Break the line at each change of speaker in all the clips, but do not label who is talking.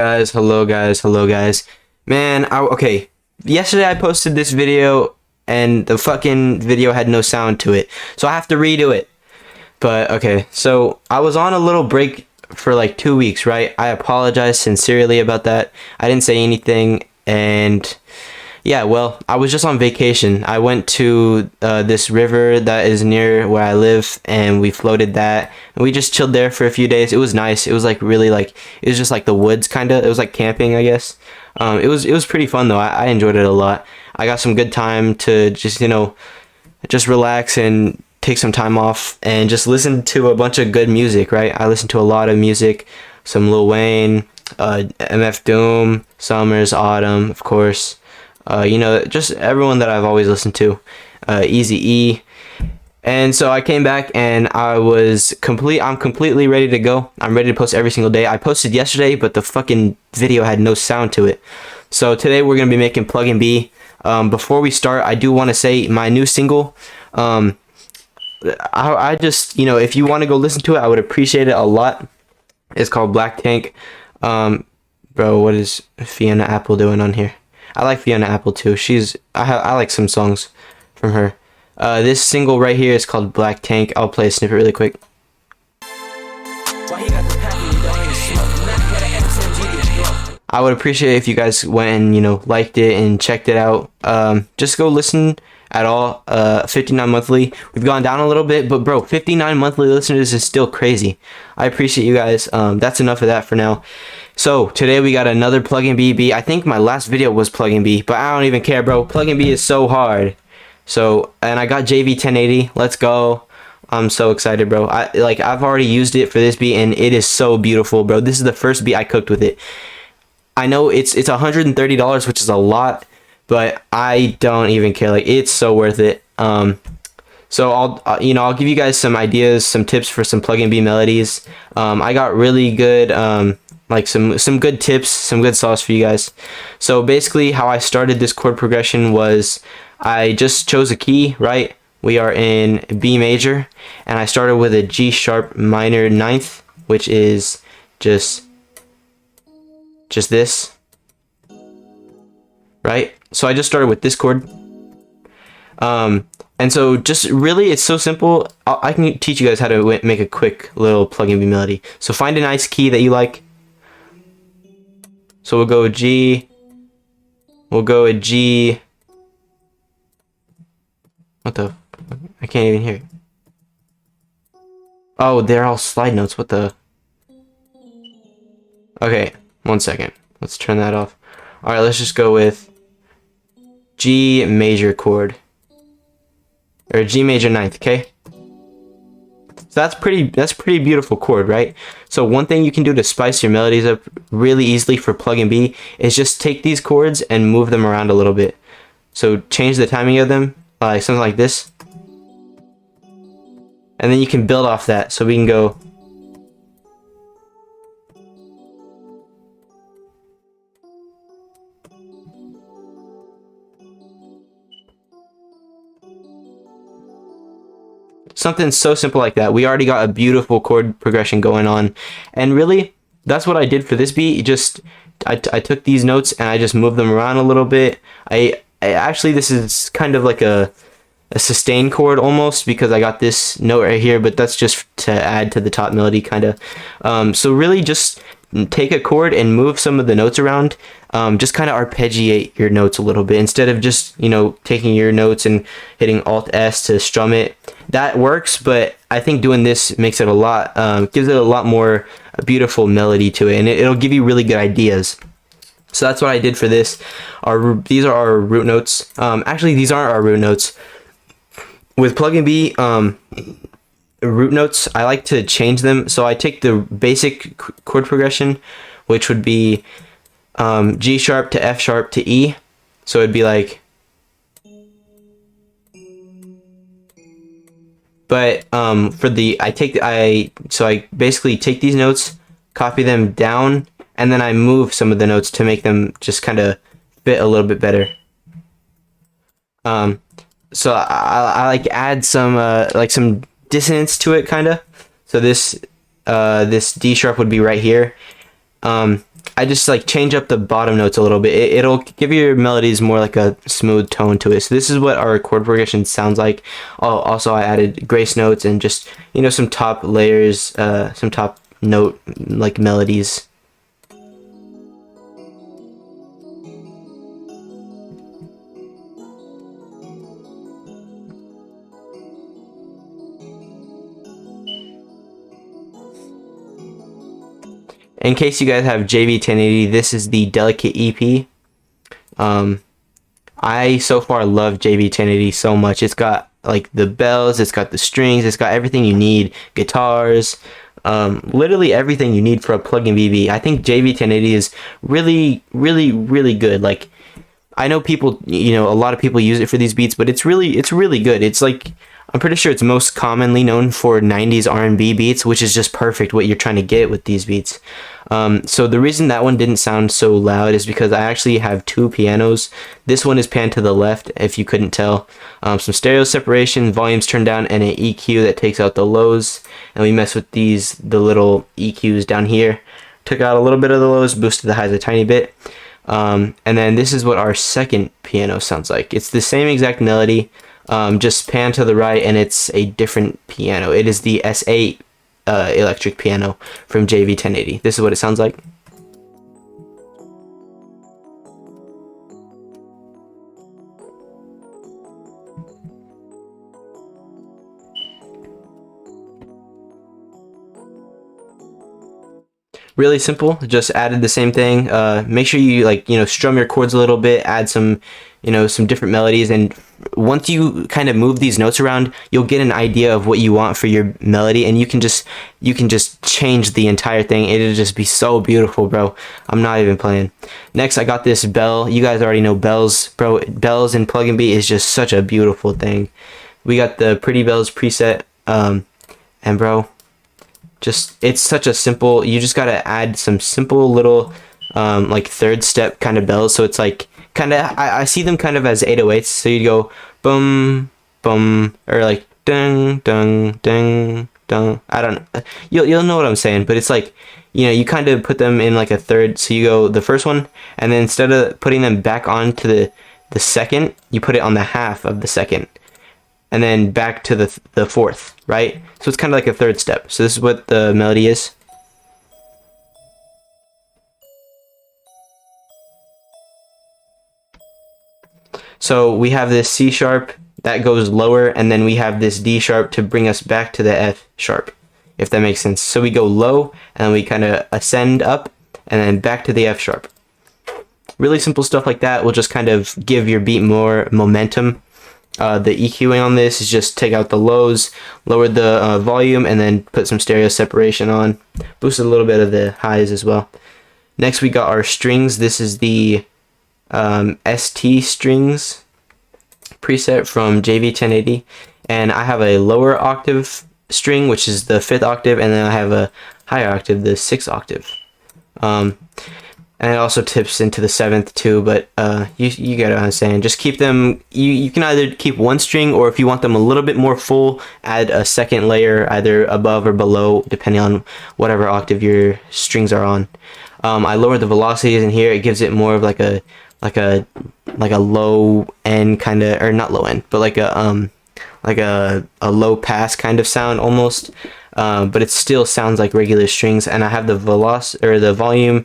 Hello guys. Man, okay. Yesterday I posted this video and the fucking video had no sound to it. So I have to redo it. But okay, so I was on a little break for like 2 weeks, right? I apologize sincerely about that. I didn't say anything, and yeah, well, I was just on vacation. I went to this river that is near where I live, and we floated that, and we just chilled there for a few days. It was nice. It was like really like, it was just like the woods kind of. It was like camping, I guess. It was pretty fun though. I enjoyed it a lot. I got some good time to just just relax and take some time off and just listen to a bunch of good music, right? I listened to a lot of music, some Lil Wayne, MF Doom, Summrs, Autumn, of course. Just everyone that I've always listened to, Eazy-E. And so I came back and I'm completely ready to go. I'm ready to post every single day. I posted yesterday, but the fucking video had no sound to it. So today we're going to be making pluggnb. Before we start, I do want to say my new single, I just, if you want to go listen to it, I would appreciate it a lot. It's called Black Tank. Bro, what is Fiona Apple doing on here? I like Fiona Apple too. I like some songs from her. This single right here is called Black Tank. I'll play a snippet really quick. I would appreciate if you guys went and liked it and checked it out. Just go listen at all. 59 monthly. We've gone down a little bit, but bro, 59 monthly listeners is still crazy. I appreciate you guys. That's enough of that for now. So today we got another pluggnb. I think my last video was pluggnb, but I don't even care, bro. Pluggnb is so hard. So, and I got JV 1080. Let's go. I'm so excited, bro. I've already used it for this beat and it is so beautiful, bro. This is the first beat I cooked with it. I know it's $130, which is a lot, but I don't even care. Like, it's so worth it. So I'll give you guys some ideas, some tips for some pluggnb melodies. I got really good some good tips, some good sauce for you guys. So basically how I started this chord progression was I just chose a key, right? We are in B major, and I started with a G sharp minor ninth, which is just this, right? So I just started with this chord. And so just really, it's so simple. I can teach you guys how to make a quick little pluggnb melody. So find a nice key that you like. So we'll go with G. We'll go with G. What the? I can't even hear it. Oh, they're all slide notes. What the? Okay, 1 second. Let's turn that off. All right, let's just go with G major chord, or G major ninth. Okay. So that's pretty beautiful chord, right? So one thing you can do to spice your melodies up really easily for pluggnb is just take these chords and move them around a little bit. So change the timing of them, like something like this. And then you can build off that. So we can go something so simple like that. We already got a beautiful chord progression going on, and really that's what I did for this beat. I took these notes and I just moved them around a little bit. I actually, this is kind of like a sustain chord almost, because I got this note right here, but that's just to add to the top melody kind of. So really just take a chord and move some of the notes around. Just kind of arpeggiate your notes a little bit instead of just taking your notes and hitting Alt S to strum it. That works, but I think doing this makes it a lot, gives it a lot more beautiful melody to it, and it'll give you really good ideas. So that's what I did for this. These are our root notes. Actually, these aren't our root notes. With pluggnb, root notes, I like to change them. So I take the basic chord progression, which would be G sharp to F sharp to E. So it'd be like, but I basically take these notes, copy them down, and then I move some of the notes to make them just kind of fit a little bit better. So I like add some some dissonance to it, kind of. So this D sharp would be right here, And I just like change up the bottom notes a little bit. It'll give your melodies more like a smooth tone to it. So this is what our chord progression sounds like. Also, I added grace notes and just, you know, some top layers, some top note like melodies. In case you guys have JV1080, this is the Delicate EP. I so far love JV1080 so much. It's got like the bells, it's got the strings, it's got everything you need, guitars, literally everything you need for a plug-in BB. I think JV1080 is really, really, really good. Like, I know people, you know, a lot of people use it for these beats, but it's really good. It's like, I'm pretty sure it's most commonly known for 90s R&B beats, which is just perfect what you're trying to get with these beats. So the reason that one didn't sound so loud is because I actually have two pianos. This one is panned to the left, if you couldn't tell. Some stereo separation, volumes turned down, and an EQ that takes out the lows. And we mess with the little EQs down here. Took out a little bit of the lows, boosted the highs a tiny bit. And then this is what our second piano sounds like. It's the same exact melody, just pan to the right, and it's a different piano. It is the S8 electric piano from JV1080. This is what it sounds like. Really simple, just added the same thing. Make sure you, like, you know, strum your chords a little bit, add some, you know, some different melodies, and once you kind of move these notes around, you'll get an idea of what you want for your melody, and you can just change the entire thing. It'll just be so beautiful, bro. I'm not even playing. Next, I got this bell. You guys already know bells, bro. Bells in pluggnb is just such a beautiful thing. We got the Pretty Bells preset, and bro, just, it's such a simple, you just gotta add some simple little like third step kind of bells. So it's like kind of, I see them kind of as 808s. So you go boom boom, or like ding ding ding ding. I don't know, you'll know what I'm saying, but it's like, you know, you kind of put them in like a third. So you go the first one, and then instead of putting them back onto the second, you put it on the half of the second, and then back to the fourth, right? So it's kind of like a third step. So this is what the melody is. So we have this C sharp that goes lower, and then we have this D sharp to bring us back to the F sharp, if that makes sense. So we go low, and then we kind of ascend up, and then back to the F sharp. Really simple stuff like that will just kind of give your beat more momentum. The EQing on this is just take out the lows, lower the volume, and then put some stereo separation on. Boosted a little bit of the highs as well. Next, we got our strings. This is the ST strings preset from JV1080, and I have a lower octave string, which is the 5th octave, and then I have a higher octave, the 6th octave. And it also tips into the 7th too, but you get what I'm saying. Just keep them, you can either keep one string, or if you want them a little bit more full, add a second layer either above or below, depending on whatever octave your strings are on. I lowered the velocities in here. It gives it more of like a low end kind of, or not low end, but like a low pass kind of sound almost. But it still sounds like regular strings, and I have the the volume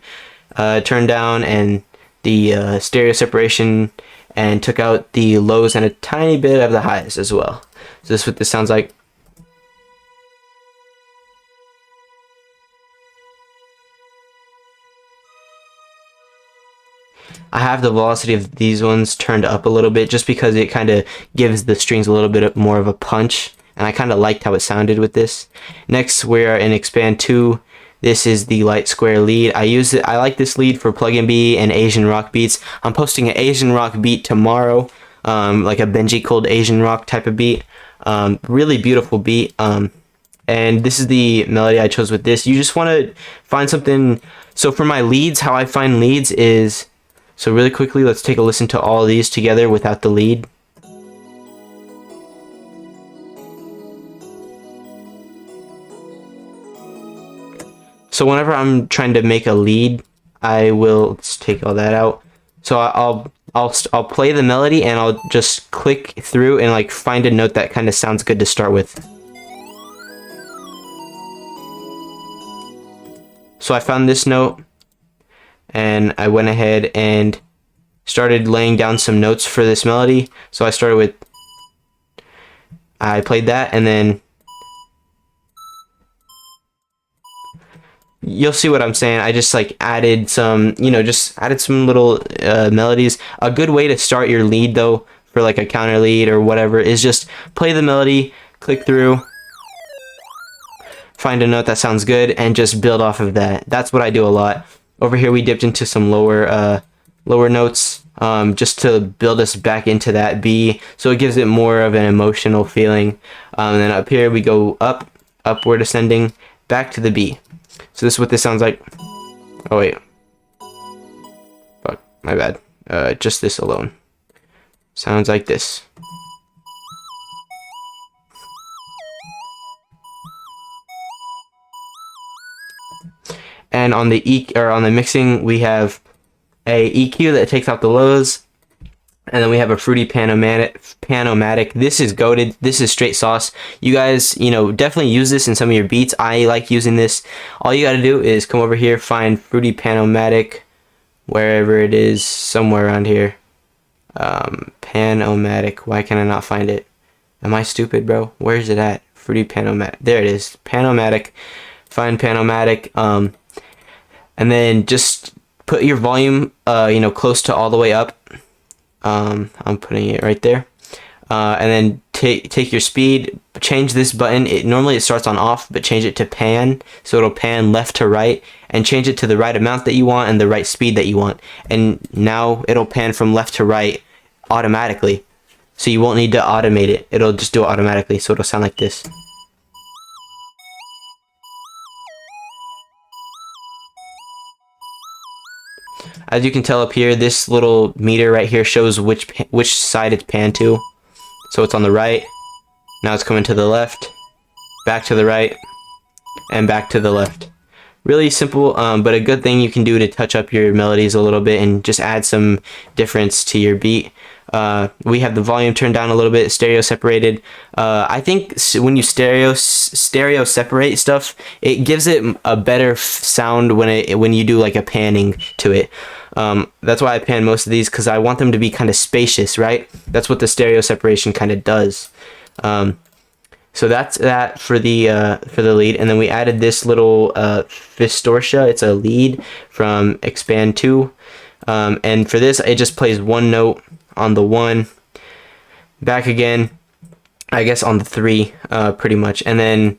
turned down, and the stereo separation, and took out the lows and a tiny bit of the highs as well. So this is what this sounds like. I have the velocity of these ones turned up a little bit, just because it kind of gives the strings a little bit more of a punch, and I kind of liked how it sounded with this. Next, we're in Expand 2. This is the light square lead. I like this lead for pluggnb and Asian rock beats. I'm posting an Asian rock beat tomorrow, like a Benji Cold Asian rock type of beat. Really beautiful beat. And this is the melody I chose with this. You just want to find something. So for my leads, how I find leads is, so really quickly, let's take a listen to all of these together without the lead. So whenever I'm trying to make a lead, I will, let's take all that out. So I'll play the melody and I'll just click through and like find a note that kind of sounds good to start with. So I found this note and I went ahead and started laying down some notes for this melody. So I started with, I played that, and then you'll see what I'm saying. I just like added some, you know, just added some little melodies. A good way to start your lead though, for like a counter lead or whatever, is just play the melody, click through, find a note that sounds good, and just build off of that. That's what I do a lot. Over here we dipped into some lower notes, just to build us back into that B, so it gives it more of an emotional feeling. And then up here we go up, upward ascending, back to the B. So this is what this sounds like. Oh wait, fuck, my bad. Just this alone sounds like this. And on the on the mixing, we have a EQ that takes out the lows, and then we have a fruity panomatic. This is goated. This is straight sauce. You guys, you know, definitely use this in some of your beats. I like using this. All you got to do is come over here, find fruity panomatic, wherever it is, somewhere around here. Panomatic. Why can I not find it? Am I stupid, bro? Where is it at? Fruity panomatic. There it is. Panomatic. Find panomatic. And then just put your volume, you know, close to all the way up. I'm putting it right there. And then take your speed, change this button. Normally it starts on off, but change it to pan, so it'll pan left to right, and change it to the right amount that you want and the right speed that you want. And now it'll pan from left to right automatically. So you won't need to automate it. It'll just do it automatically, so it'll sound like this. As you can tell up here, this little meter right here shows which side it's panned to. So it's on the right. Now it's coming to the left, back to the right, and back to the left. Really simple, but a good thing you can do to touch up your melodies a little bit and just add some difference to your beat. We have the volume turned down a little bit, stereo separated. I think when you stereo separate stuff, it gives it a better sound when you do like a panning to it. That's why I pan most of these, because I want them to be kind of spacious, right? That's what the stereo separation kind of does. So that's that for the lead, and then we added this little Fistortia. It's a lead from Expand 2, and for this it just plays one note on the 1, back again, I guess on the 3, pretty much, and then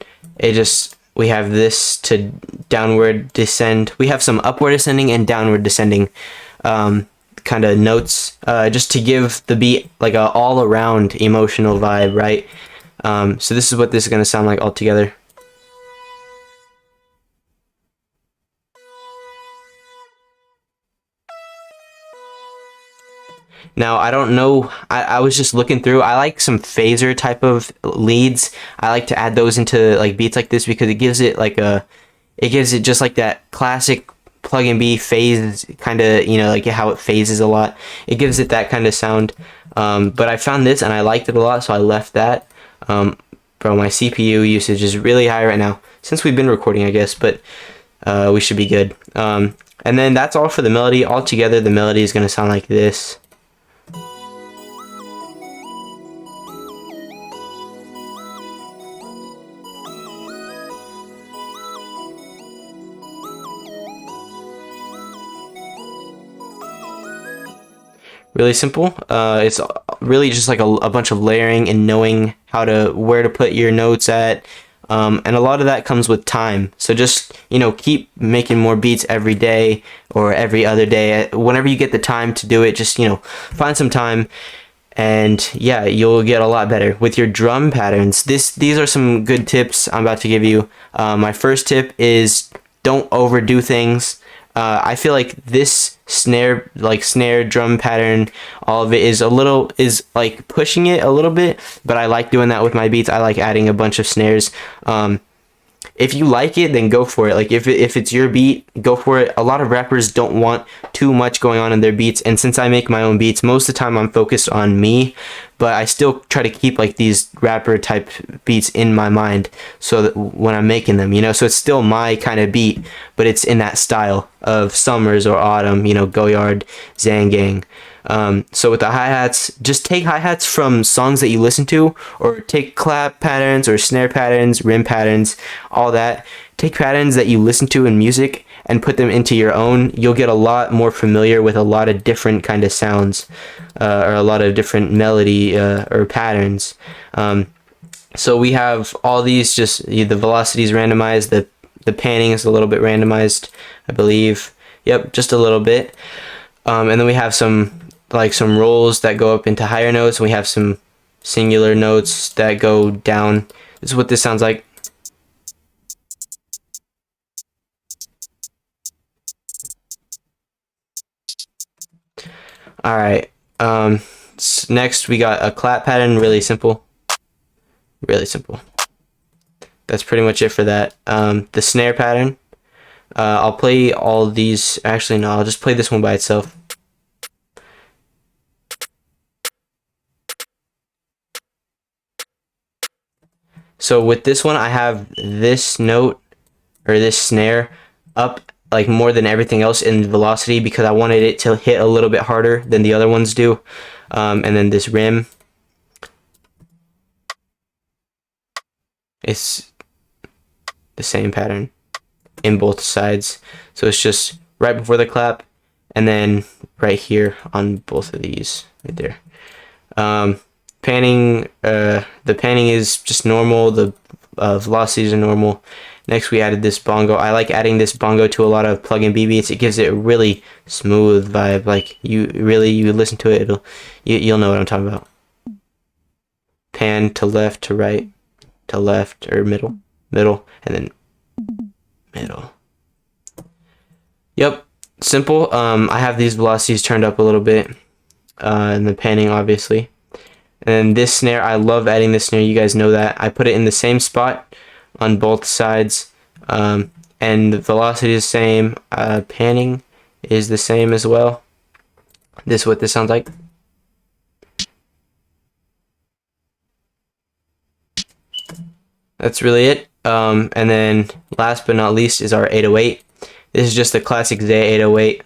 we have this to downward descend. We have some upward ascending and downward descending kind of notes, just to give the beat like a all around emotional vibe, right? So this is what this is going to sound like all together. Now, I don't know, I was just looking through. I like some phaser type of leads. I like to add those into like beats like this, because it gives it like just like that classic pluggnb phase kind of, you know, like how it phases a lot. It gives it that kind of sound. But I found this and I liked it a lot, so I left that. Bro, my CPU usage is really high right now, since we've been recording, I guess, but we should be good. And then that's all for the melody. All together, the melody is going to sound like this. Really simple. It's really just like a bunch of layering and knowing where to put your notes at, and a lot of that comes with time. So just, you know, keep making more beats every day or every other day. Whenever you get the time to do it, just, you know, find some time, and yeah, you'll get a lot better with your drum patterns. These are some good tips I'm about to give you. My first tip is don't overdo things. I feel like this snare drum pattern, all of it is like pushing it a little bit, but I like doing that with my beats. I like adding a bunch of snares. if you like it, then go for it. Like if it's your beat, go for it. A lot of rappers don't want too much going on in their beats, and since I make my own beats, most of the time I'm focused on me, but I still try to keep like these rapper type beats in my mind so that when I'm making them, you know, so it's still my kind of beat, but it's in that style of Summrs or Autumn, you know, Goyxrd, xangang. So with the hi-hats, just take hi-hats from songs that you listen to, or take clap patterns or snare patterns, rim patterns, all that. Take patterns that you listen to in music and put them into your own. You'll get a lot more familiar with a lot of different kind of sounds, or a lot of different melody or patterns. So we have all these, just the velocity is randomized, the panning is a little bit randomized, I believe. Yep, just a little bit. And then we have some rolls that go up into higher notes, and we have some singular notes that go down. This is what this sounds like. All right. Next we got a clap pattern, really simple. Really simple. That's pretty much it for that. The snare pattern. I'll play all these. Actually, no, I'll just play this one by itself. So with this one, I have this note or this snare up like more than everything else in velocity because I wanted it to hit a little bit harder than the other ones do. And then this rim, it's the same pattern in both sides. So it's just right before the clap and then right here on both of these right there. Panning, the panning is just normal, the velocities are normal. Next we added this bongo. I like adding this bongo to a lot of pluggnb beats. It gives it a really smooth vibe. Like you listen to it, you'll know what I'm talking about. Pan to left, to right, to left, or middle, and then middle. Yep, simple. I have these velocities turned up a little bit, and the panning obviously. And this snare, I love adding this snare. You guys know that. I put it in the same spot on both sides, and the velocity is the same. Panning is the same as well. This is what this sounds like. That's really it. And then last but not least is our 808. This is just a classic Zay 808.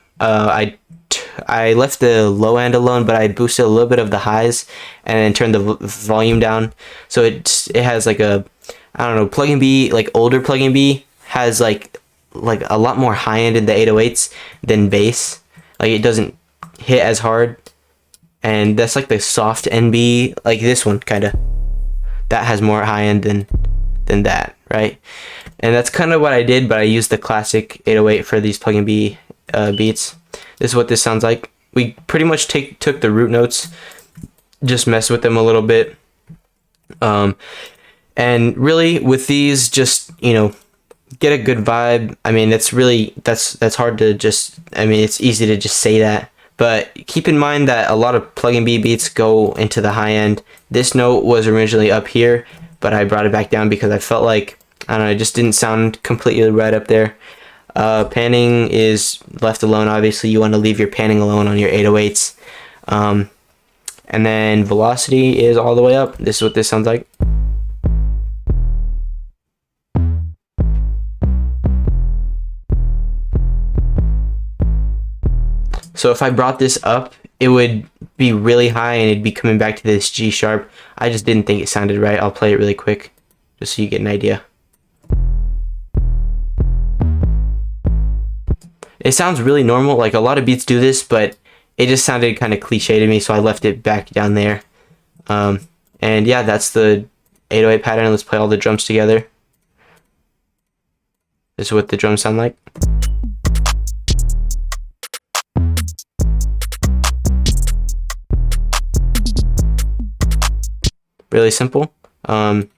I left the low end alone, but I boosted a little bit of the highs and then turned the volume down. So it has like a, I don't know, pluggnb, like older pluggnb has like a lot more high end in the 808s than bass. Like it doesn't hit as hard, and that's like the soft NB, like this one kind of, that has more high end than that, right? And that's kind of what I did, but I used the classic 808 for these pluggnb beats. This is what this sounds like. We pretty much took the root notes, just messed with them a little bit, and really with these, just, you know, get a good vibe. I mean, that's hard to just, I mean, it's easy to just say that, but keep in mind that a lot of pluggnb beats go into the high end. This note was originally up here, but I brought it back down because I felt like, I don't know, it just didn't sound completely right up there. Panning is left alone. Obviously you want to leave your panning alone on your 808s. And then velocity is all the way up. This is what this sounds like. So if I brought this up, it would be really high and it'd be coming back to this G sharp. I just didn't think it sounded right. I'll play it really quick just so you get an idea. It sounds really normal, like a lot of beats do this, but it just sounded kind of cliche to me, so I left it back down there. And yeah, that's the 808 pattern. Let's play all the drums together. This is what the drums sound like. Really simple. And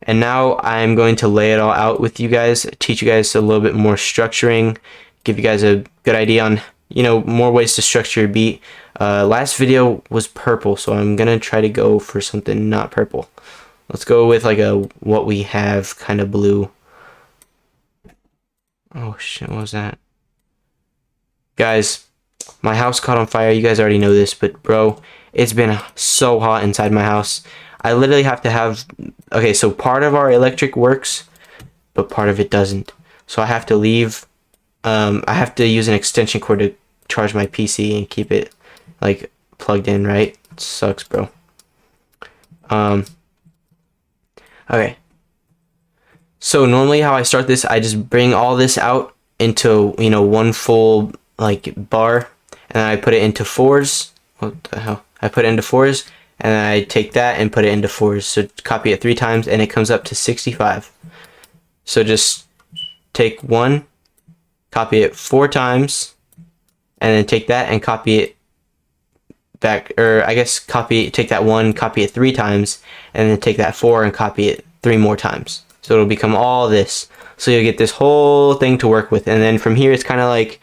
now I'm going to lay it all out with you guys, teach you guys a little bit more structuring, give you guys a good idea on, you know, more ways to structure your beat. Last video was purple, so I'm gonna try to go for something not purple. Let's go with like a what we have kind of blue. Oh shit, what was that? Guys, my house caught on fire. You guys already know this, but bro, it's been so hot inside my house. I literally have to have, okay, so part of our electric works, but part of it doesn't. So I have to leave, I have to use an extension cord to charge my PC and keep it like plugged in, right? It sucks, bro. Okay. So normally how I start this, I just bring all this out into, you know, one full like bar, and I put it into fours. What the hell? I put it into fours, and then I take that and put it into fours. So copy it 3 times, and it comes up to 65. So just take one, copy it 4 times, and then take that and copy it back, or I guess take that one, copy it 3 times, and then take that 4 and copy it 3 more times. So it'll become all this. So you'll get this whole thing to work with, and then from here it's kind of like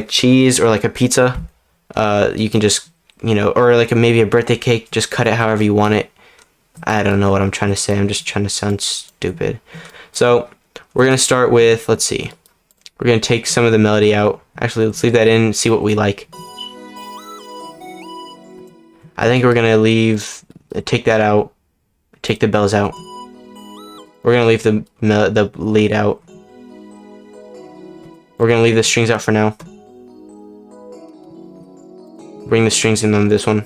cheese or like a pizza. You can just, you know, or like maybe a birthday cake, just cut it however you want it. I don't know what I'm trying to say. I'm just trying to sound stupid. So we're gonna start with, let's see, we're gonna take some of the melody out. Actually, let's leave that in and see what we like. I think we're gonna take that out, take the bells out. We're gonna leave the lead out. We're gonna leave the strings out for now. Bring the strings in on this one.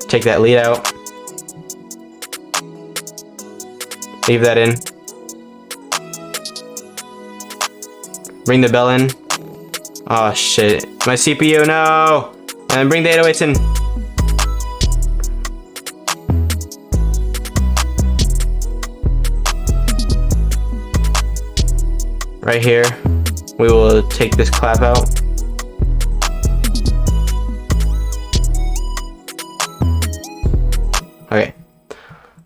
Take that lead out. Leave that in. Bring the bell in. Oh shit. My CPU, no! And bring the 808s in. Right here, we will take this clap out. Okay,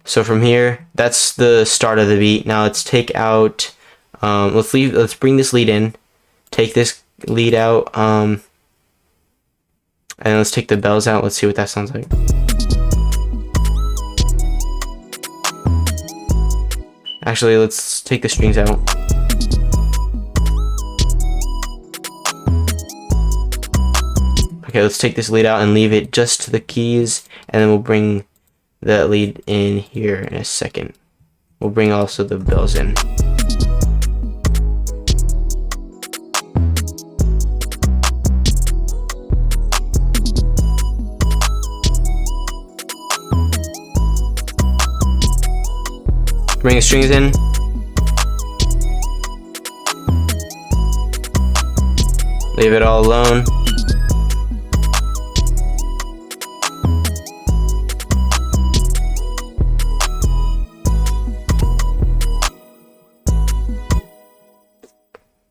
so from here, that's the start of the beat. Now let's take out, let's bring this lead in, take this lead out, and let's take the bells out. Let's see what that sounds like. Actually, let's take the strings out. Okay, let's take this lead out and leave it just to the keys, and then we'll bring the lead in here in a second. We'll bring also the bells in. Bring the strings in. Leave it all alone.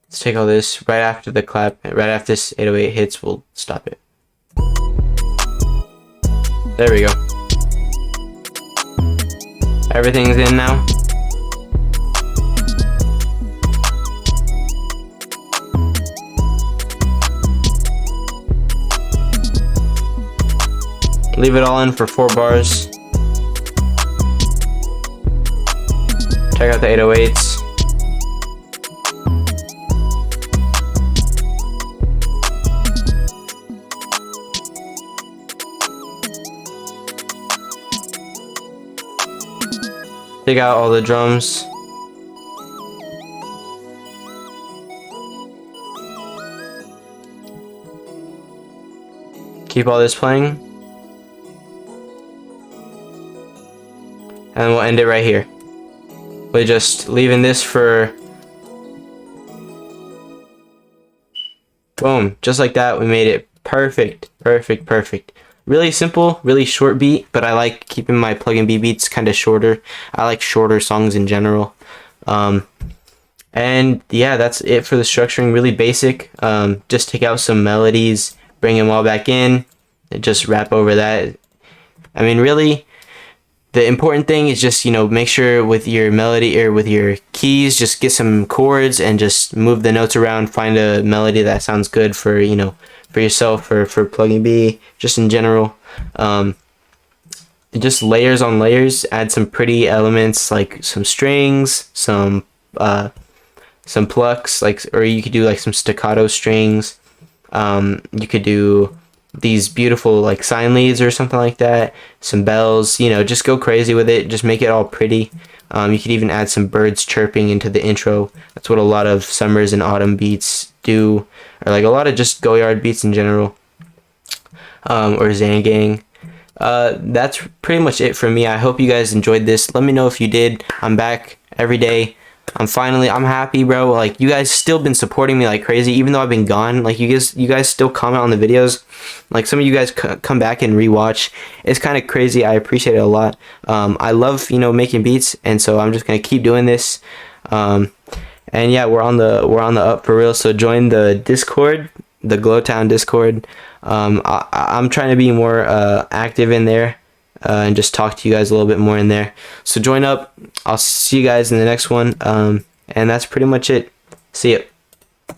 Let's take all this right after the clap, right after this 808 hits, we'll stop it. There we go. Everything's in now. Leave it all in for 4 bars. Check out the 808s. Take out all the drums. Keep all this playing. And we'll end it right here. We're just leaving this for... Boom. Just like that, we made it perfect. Perfect, perfect. Really simple, really short beat, but I like keeping my pluggnb beats kind of shorter. I like shorter songs in general. And yeah, that's it for the structuring. Really basic. Just take out some melodies, bring them all back in, and just rap over that. I mean, really, the important thing is just, you know, make sure with your melody or with your keys, just get some chords and just move the notes around. Find a melody that sounds good for, you know, for yourself or for pluggnb, just in general. just layers on layers. Add some pretty elements like some strings, some plucks, like, or you could do like some staccato strings. You could do these beautiful like sine leads or something like that, some bells, you know, just go crazy with it, just make it all pretty. You could even add some birds chirping into the intro. That's what a lot of summers and autumn beats do, or like a lot of just goyxrd beats in general, or xangang. That's pretty much it for me. I hope you guys enjoyed this. Let me know if you did. I'm back every day. I'm happy, bro. Like, you guys still been supporting me like crazy, even though I've been gone. Like, you guys still comment on the videos. Like, some of you guys come back and rewatch. It's kind of crazy. I appreciate it a lot. I love, you know, making beats, and so I'm just gonna keep doing this. And yeah, we're on the up for real. So join the Discord, the Glowtown Discord. I'm trying to be more active in there. And just talk to you guys a little bit more in there. So join up. I'll see you guys in the next one. And that's pretty much it. See ya.